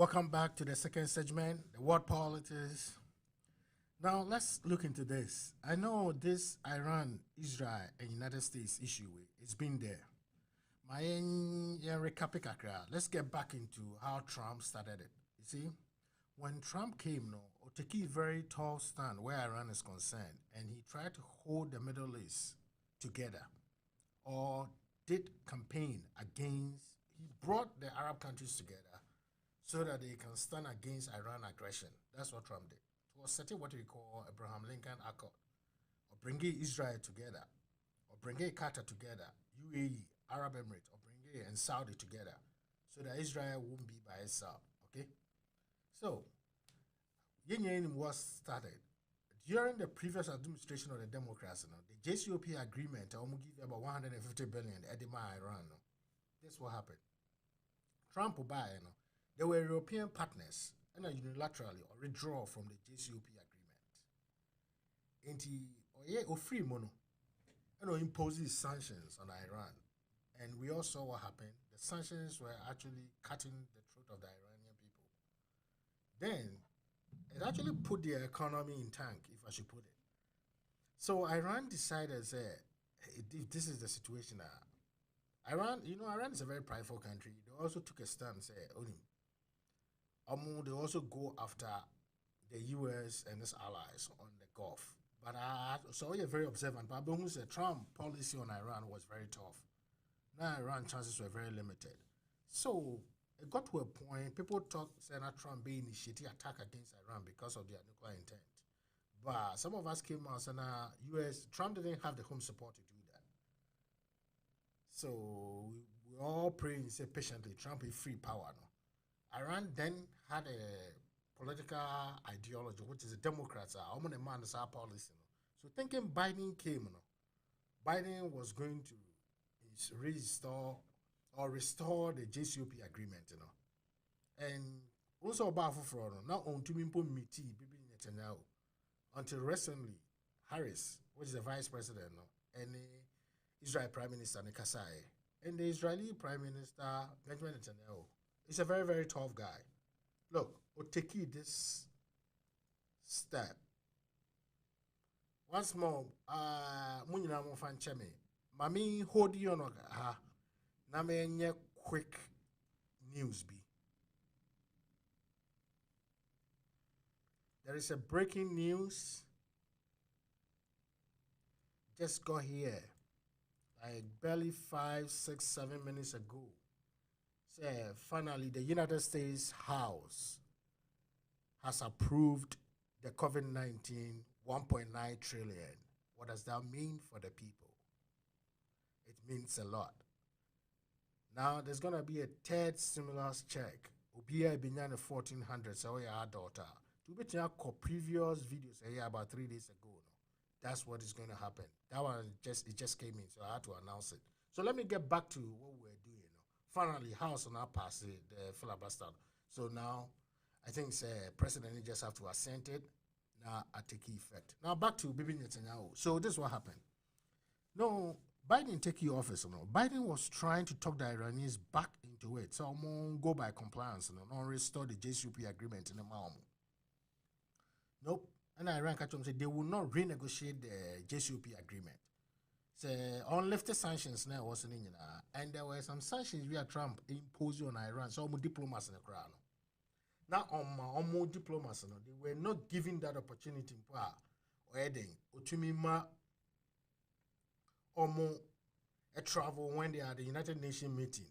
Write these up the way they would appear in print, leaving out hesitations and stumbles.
Welcome back to the second segment, the world politics. Now let's look into this. I know this Iran, Israel, and United States issue it's been there. Let's get back into how Trump started it. You see, when Trump came, no, take a very tall stand where Iran is concerned, and he tried to hold the Middle East together, or did campaign against. He brought the Arab countries together so that they can stand against Iran aggression. That's what Trump did. It was setting what we call Abraham Lincoln Accord, or bringing Israel together, or bringing Qatar together, UAE, Arab Emirates, or bringing and Saudi together, so that Israel won't be by itself. Okay? So, Yin was started during the previous administration of the Democrats. The JCPOA agreement, I'm going to give about 150 billion at Iran. This is what happened. Trump will buy, there were European partners and unilaterally or withdraw from the JCPOA agreement. Or free mono, imposes sanctions on Iran. And we all saw what happened. The sanctions were actually cutting the throat of the Iranian people. Then it actually put their economy in tank, if I should put it. So Iran decided, this is the situation now. Iran is a very prideful country. They also took a stand, they also go after the US and its allies on the Gulf. But so you're very observant. But the Trump policy on Iran was very tough. Now Iran chances were very limited. So it got to a point, people thought Senator Trump being initiating attack against Iran because of their nuclear intent. But some of us came out and Trump didn't have the home support to do that. So we all pray and say patiently, Trump is free power. No? Iran then had a political ideology, which is the Democrats are. I'm going to man our policy. No? So thinking Biden came, Biden was going to restore the JCPOA agreement, and also about for not on to meeting Netanyahu until recently. Harris, which is the vice president, and the Israel Prime Minister Nikasai, and the Israeli Prime Minister Benjamin Netanyahu. He's a very, very tough guy. Look, Oteki this step. Once more, Munina Mofan Cheme. Mami hold you on ha. Name quick news be. There is a breaking news. Just got here. Like barely 5, 6, 7 minutes ago. Finally, the United States House has approved the COVID-19 $1.9 trillion. What does that mean for the people? It means a lot. Now, there's going to be a third stimulus check. Ubia Binyana 1400, so our daughter. To be previous videos about 3 days ago. That's what is going to happen. That one just came in, so I had to announce it. So let me get back to what we're doing. Finally, House now passed the filibuster. So now, I think President just have to assent it. Now, I take effect. Now, back to Bibi Netanyahu. So this is what happened. No, Biden take office. Biden was trying to talk the Iranians back into it. So I'm going to go by compliance. Not restore the JCPOA agreement in the Maum. Nope. And Iran said they will not renegotiate the JCPOA agreement. So unlifted sanctions now wasn't in, and there were some sanctions via Trump imposed on Iran. So almost diplomats in the crowd. Now on more diplomats, they were not given that opportunity. Or heading Otumima or a travel when they had the United Nations meeting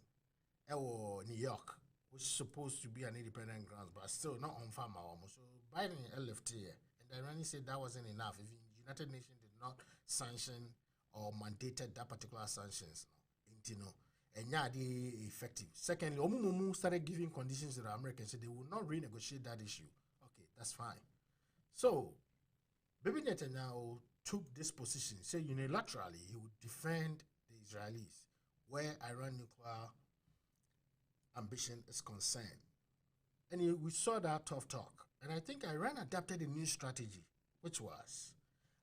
or New York, which is supposed to be an independent grounds, but still not on farm. So Biden left here, and the Iranians said that wasn't enough. If the United Nations did not sanction or mandated that particular sanctions, and yeah, they effective. Secondly, Omumu started giving conditions to the Americans, so they will not renegotiate that issue. Okay, that's fine. So, Bibi Netanyahu took this position, said unilaterally he would defend the Israelis where Iran nuclear ambition is concerned. And we saw that tough talk. And I think Iran adapted a new strategy, which was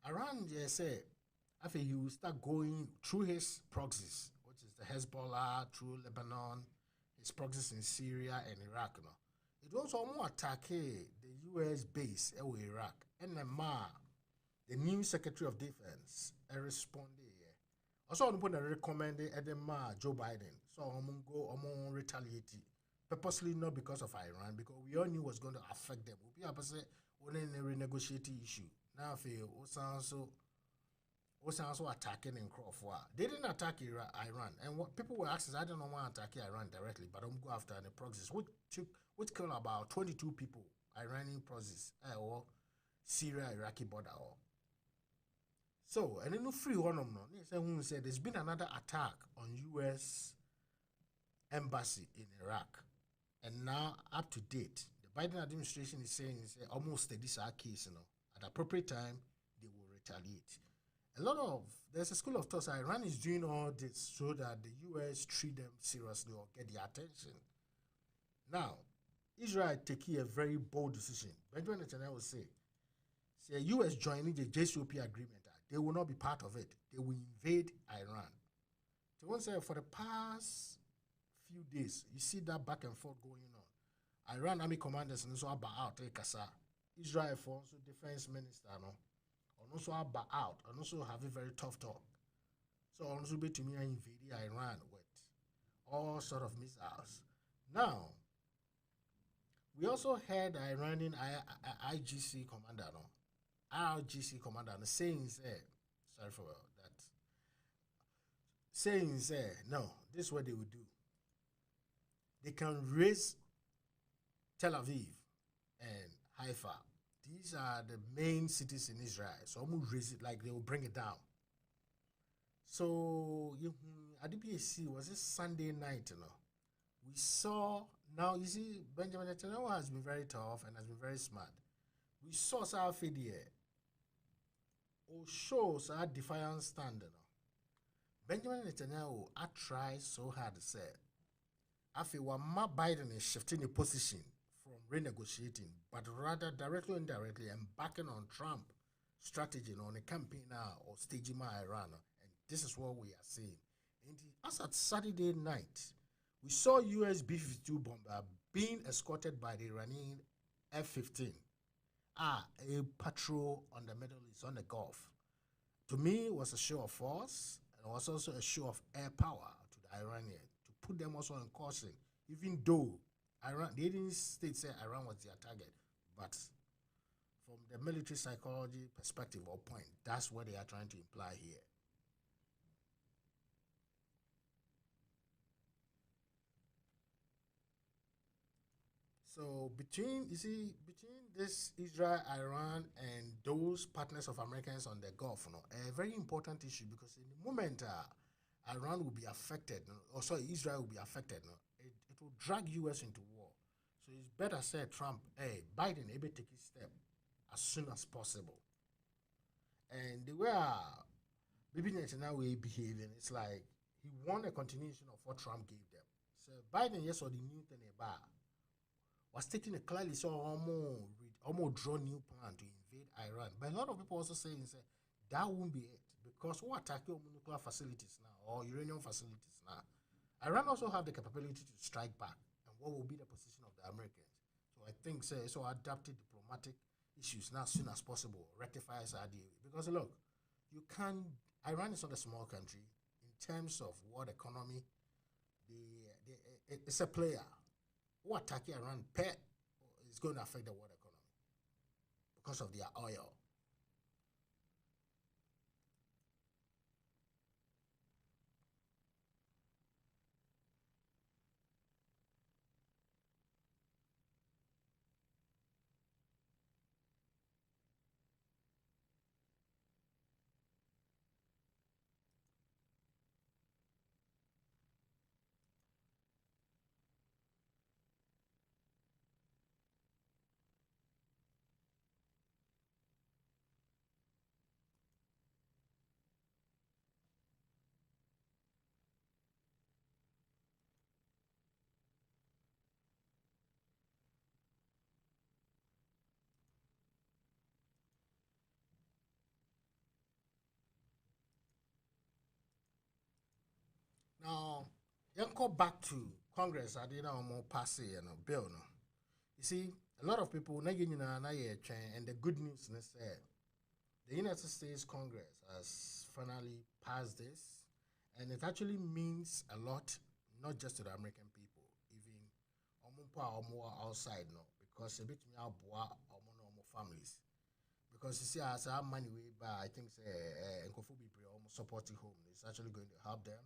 Iran said, after he will start going through his proxies, which is the Hezbollah, through Lebanon, his proxies in Syria and Iraq. it was almost attack the U.S. base in Iraq, and the new Secretary of Defense, responded. Also, I'm going to recommend Joe Biden. So I'm going to retaliate purposely, not because of Iran, because we all knew it was going to affect them. We'll be able to say, we're in a renegotiating issue. Now, if you also attacking in Crawford. They didn't attack Iran. And what people were asking is, I don't know why attacking Iran directly, but I'm go after the proxies, which killed about 22 people, Iranian proxies, or Syria-Iraqi border. So, and then no free one of them. He said there's been another attack on U.S. embassy in Iraq. And now, up to date, the Biden administration is saying almost this our case, at the appropriate time, they will retaliate. There's a school of thought Iran is doing all this so that the U.S. treat them seriously or get their attention. Now, Israel taking a very bold decision. Benjamin Netanyahu will say U.S. joining the JCPOA agreement, they will not be part of it. They will invade Iran. So one say for the past few days, you see that back and forth going on. Iran army commanders and so about out Israel for also defense minister and also about out and also have a very tough talk. So also be to me invade Iran with all sort of missiles. Now, we also heard the Iranian IGC commander, RGC commander, saying, sorry for that, saying, no, this is what they would do. They can raise Tel Aviv and Haifa. These are the main cities in Israel. So I'm going to raise it like they will bring it down. So at the BAC, was it Sunday night, we saw, now you see, Benjamin Netanyahu has been very tough and has been very smart. We saw South India, or shows our defiant stand. Benjamin Netanyahu, I tried so hard to say, after what Biden is shifting the position from renegotiating, but rather directly or indirectly embarking on Trump strategy on a campaign now or staging Iran. And this is what we are seeing. As at Saturday night, we saw US B-52 bomber being escorted by the Iranian F-15. A patrol on the Middle East, on the Gulf. To me, it was a show of force, and it was also a show of air power to the Iranian to put them also on caution, even though Iran, the United States said Iran was their target. But from the military psychology perspective or point, that's what they are trying to imply here. So between this Israel, Iran, and those partners of Americans on the Gulf, a very important issue, because in the moment Iran will be affected, or sorry, Israel will be affected, it will drag US into war. So it's better said Trump, hey, Biden able take his step as soon as possible. And the way Bibi Netanyahu will behaving, it's like he won a continuation of what Trump gave them. So Biden, yes, or the new thing about was taking a clearly so almost draw new plan to invade Iran. But a lot of people also saying that won't be it, because who attack your nuclear facilities now or uranium facilities now? Iran also have the capability to strike back, and what will be the position of the Americans? So I think so adapted diplomatic issues now as soon as possible, rectify idea. Because look, you can Iran is not a small country in terms of world economy. It's a player. Who attacking Iran pet is going to affect the world economy because of their oil. Now, you go back to Congress. I did not more pass a bill. No. You see, a lot of people, and the good news is that the United States Congress has finally passed this, and it actually means a lot, not just to the American people, even outside, no, because a bit me our families. Because you see, as our money way by, I think, almost supporting home, it's actually going to help them.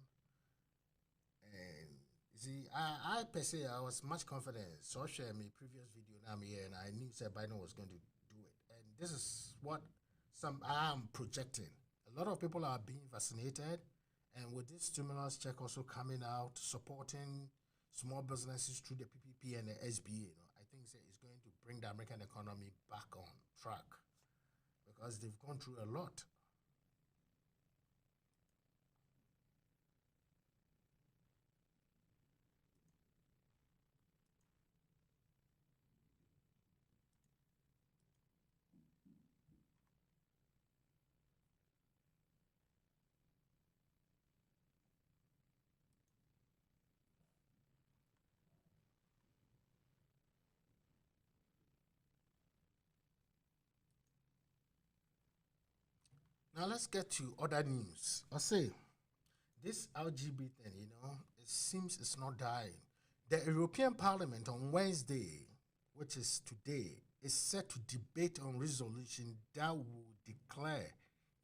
And you see, I per se, I was much confident. So I shared my previous video now here, and I knew that Biden was going to do it. And this is what I am projecting. A lot of people are being vaccinated, and with this stimulus check also coming out, supporting small businesses through the PPP and the SBA, I think that it's going to bring the American economy back on track because they've gone through a lot. Now let's get to other news. I say this LGBT thing, it seems it's not dying. The European Parliament on Wednesday, which is today, is set to debate on resolution that will declare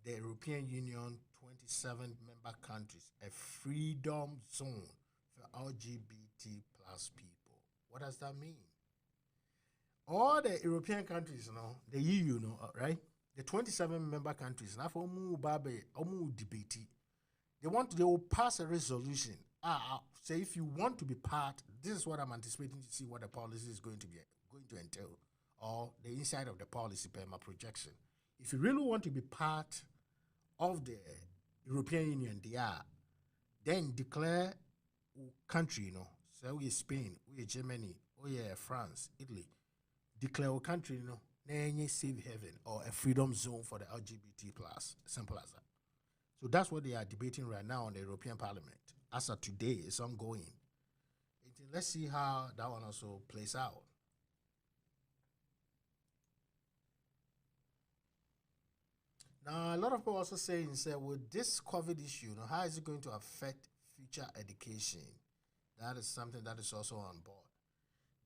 the European Union 27 member countries a freedom zone for LGBT plus people. What does that mean? All the European countries, the EU, right? The 27 member countries, now for debate. They will pass a resolution. Say if you want to be part, this is what I'm anticipating to see what the policy is going to entail, or the inside of the policy per my projection. If you really want to be part of the European Union, then declare country, so we Spain, we Germany, France, Italy, declare a country, safe haven or a freedom zone for the LGBT plus. Simple as that. So that's what they are debating right now in the European Parliament. As of today, it's ongoing. Let's see how that one also plays out. Now, a lot of people also saying, with this COVID issue, how is it going to affect future education? That is something that is also on board.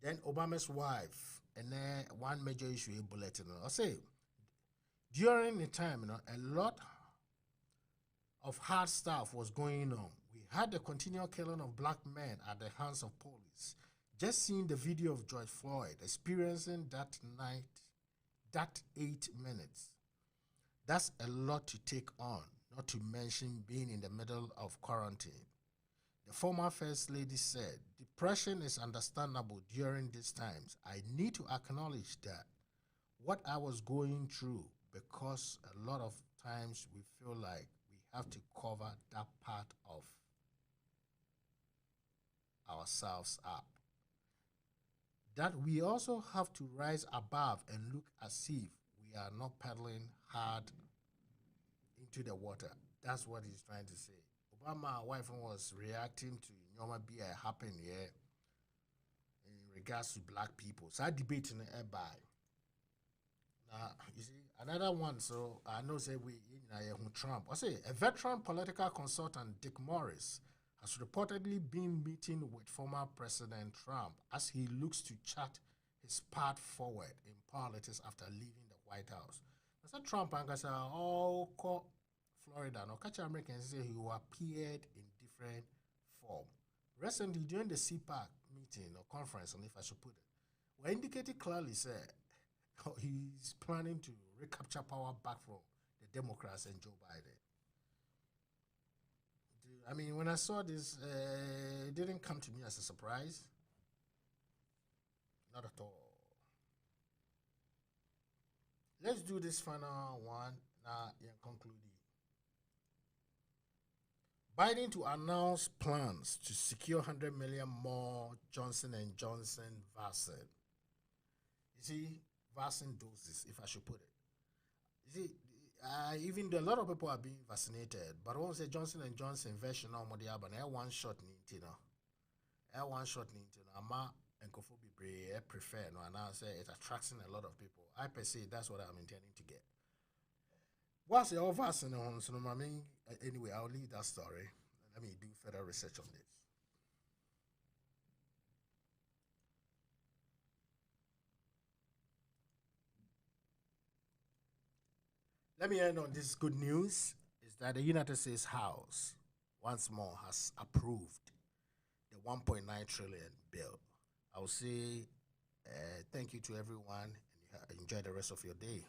Then Obama's wife, and then one major issue in bulletin. I say, during the time, a lot of hard stuff was going on. We had the continual killing of black men at the hands of police. Just seeing the video of George Floyd experiencing that night, that 8 minutes, that's a lot to take on, not to mention being in the middle of quarantine. The former First Lady said, depression is understandable during these times. I need to acknowledge that what I was going through, because a lot of times we feel like we have to cover that part of ourselves up. That we also have to rise above and look as if we are not paddling hard into the water. That's what he's trying to say. Obama wife was reacting to Nyoma Bia happen here in regards to black people. So I debate in the air by. Now, you see, another one, so I know say we Trump. I say a veteran political consultant, Dick Morris, has reportedly been meeting with former President Trump as he looks to chart his path forward in politics after leaving the White House. I said Trump and I said, Florida, no catch Americans say he appeared in different form. Recently, during the CPAC meeting or conference, and if I should put it, we indicated clearly said he's planning to recapture power back from the Democrats and Joe Biden. I mean, when I saw this, it didn't come to me as a surprise. Not at all. Let's do this final one now and conclude it. Biden to announce plans to secure 100 million more Johnson & Johnson vaccine. You see, vaccine doses, if I should put it. You see, even though a lot of people are being vaccinated, but once the Johnson & Johnson version of the one shot, one shot, ama and Kofo Bibre prefer no, and I say it's attracting a lot of people. I per se that's what I'm intending to get. What's your offers in on so I mean anyway, I'll leave that story. Let me do further research on this. Let me end on this good news is that the United States House once more has approved the 1.9 trillion bill. I will say thank you to everyone and enjoy the rest of your day.